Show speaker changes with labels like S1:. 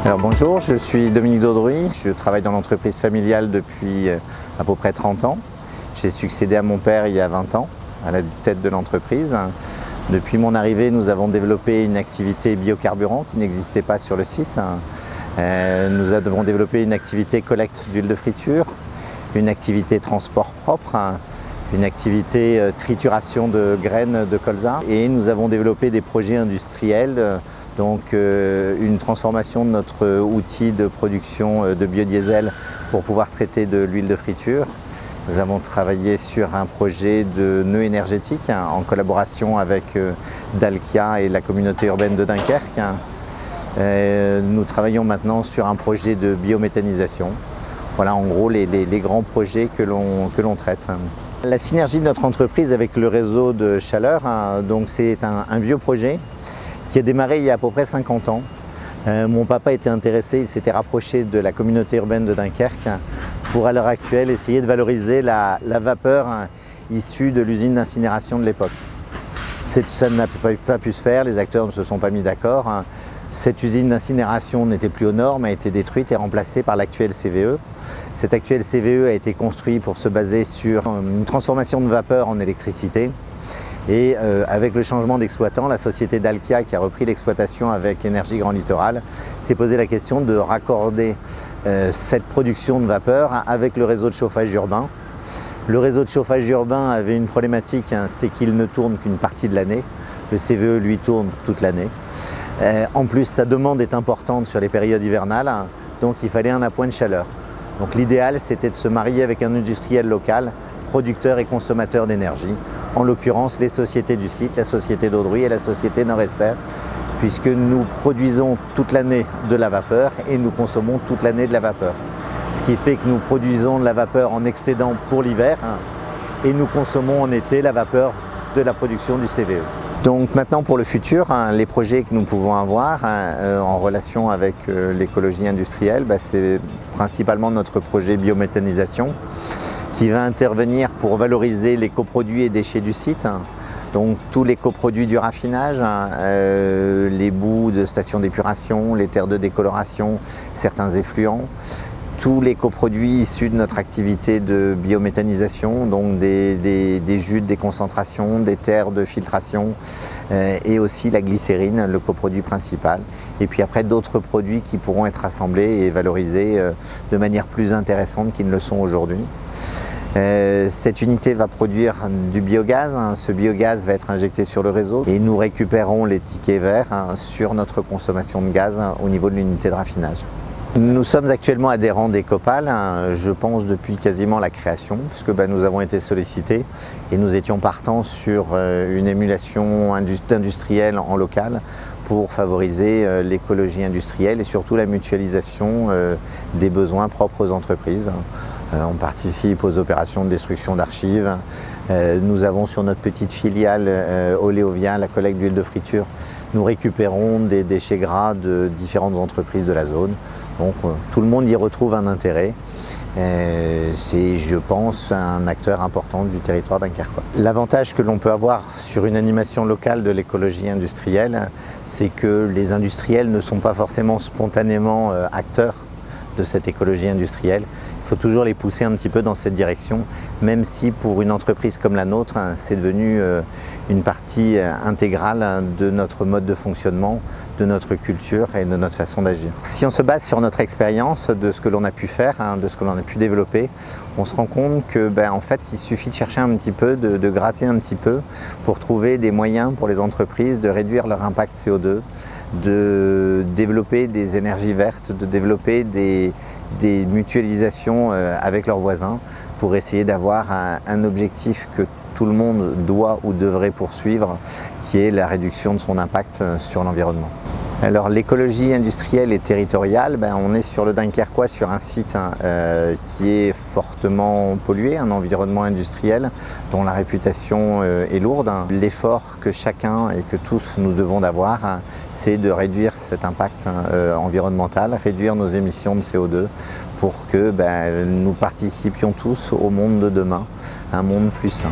S1: Alors bonjour, je suis Dominique Daudruy, je travaille dans l'entreprise familiale depuis à peu près 30 ans. J'ai succédé à mon père il y a 20 ans à la tête de l'entreprise. Depuis mon arrivée, nous avons développé une activité biocarburant qui n'existait pas sur le site. Nous avons développé une activité collecte d'huile de friture, une activité transport propre, une activité trituration de graines de colza et nous avons développé des projets industriels, donc une transformation de notre outil de production de biodiesel pour pouvoir traiter de l'huile de friture. Nous avons travaillé sur un projet de nœud énergétique en collaboration avec Dalkia et la communauté urbaine de Dunkerque. Nous travaillons maintenant sur un projet de biométhanisation. Voilà en gros les grands projets que l'on traite. La synergie de notre entreprise avec le réseau de chaleur, donc c'est un vieux projet qui a démarré il y a à peu près 50 ans. Mon papa était intéressé, il s'était rapproché de la communauté urbaine de Dunkerque pour à l'heure actuelle essayer de valoriser la vapeur issue de l'usine d'incinération de l'époque. Ça n'a pas pu se faire, les acteurs ne se sont pas mis d'accord. Cette usine d'incinération n'était plus aux normes, a été détruite et remplacée par l'actuel CVE. Cet actuel CVE a été construit pour se baser sur une transformation de vapeur en électricité. Et avec le changement d'exploitant, la société Dalkia qui a repris l'exploitation avec Énergie Grand Littoral s'est posé la question de raccorder cette production de vapeur avec le réseau de chauffage urbain. Le réseau de chauffage urbain avait une problématique, c'est qu'il ne tourne qu'une partie de l'année. Le CVE lui tourne toute l'année. En plus, sa demande est importante sur les périodes hivernales, donc il fallait un appoint de chaleur. Donc l'idéal, c'était de se marier avec un industriel local, producteur et consommateur d'énergie, en l'occurrence les sociétés du site, la société Daudruy et la société Nord-Ester, puisque nous produisons toute l'année de la vapeur et nous consommons toute l'année de la vapeur. Ce qui fait que nous produisons de la vapeur en excédent pour l'hiver et nous consommons en été la vapeur de la production du CVE. Donc maintenant pour le futur, les projets que nous pouvons avoir en relation avec l'écologie industrielle, c'est principalement notre projet biométhanisation qui va intervenir pour valoriser les coproduits et déchets du site. Donc tous les coproduits du raffinage, les boues de stations d'épuration, les terres de décoloration, certains effluents. Tous les coproduits issus de notre activité de biométhanisation, donc des jus de déconcentration, des terres de filtration et aussi la glycérine, le coproduit principal. Et puis après d'autres produits qui pourront être assemblés et valorisés de manière plus intéressante qu'ils ne le sont aujourd'hui. Cette unité va produire du biogaz, ce biogaz va être injecté sur le réseau et nous récupérons les tickets verts sur notre consommation de gaz au niveau de l'unité de raffinage. Nous sommes actuellement adhérents d'Ecopal, je pense depuis quasiment la création, puisque nous avons été sollicités et nous étions partants sur une émulation industrielle en local pour favoriser l'écologie industrielle et surtout la mutualisation des besoins propres aux entreprises. On participe aux opérations de destruction d'archives. Nous avons sur notre petite filiale Oléovia, la collecte d'huile de friture, nous récupérons des déchets gras de différentes entreprises de la zone. Donc tout le monde y retrouve un intérêt. C'est, je pense, un acteur important du territoire dunkerquois. L'avantage que l'on peut avoir sur une animation locale de l'écologie industrielle, c'est que les industriels ne sont pas forcément spontanément acteurs de cette écologie industrielle. Il faut toujours les pousser un petit peu dans cette direction, même si pour une entreprise comme la nôtre, c'est devenu une partie intégrale de notre mode de fonctionnement, de notre culture et de notre façon d'agir. Si on se base sur notre expérience de ce que l'on a pu faire, de ce que l'on a pu développer, on se rend compte que en fait, il suffit de chercher un petit peu, de gratter un petit peu pour trouver des moyens pour les entreprises de réduire leur impact CO2, de développer des énergies vertes, de développer des mutualisations avec leurs voisins pour essayer d'avoir un objectif que tout le monde doit ou devrait poursuivre, qui est la réduction de son impact sur l'environnement. Alors l'écologie industrielle et territoriale, on est sur le Dunkerquois, sur un site qui est fortement pollué, un environnement industriel dont la réputation est lourde. L'effort que chacun et que tous nous devons d'avoir, c'est de réduire cet impact environnemental, réduire nos émissions de CO2 pour que nous participions tous au monde de demain, un monde plus sain.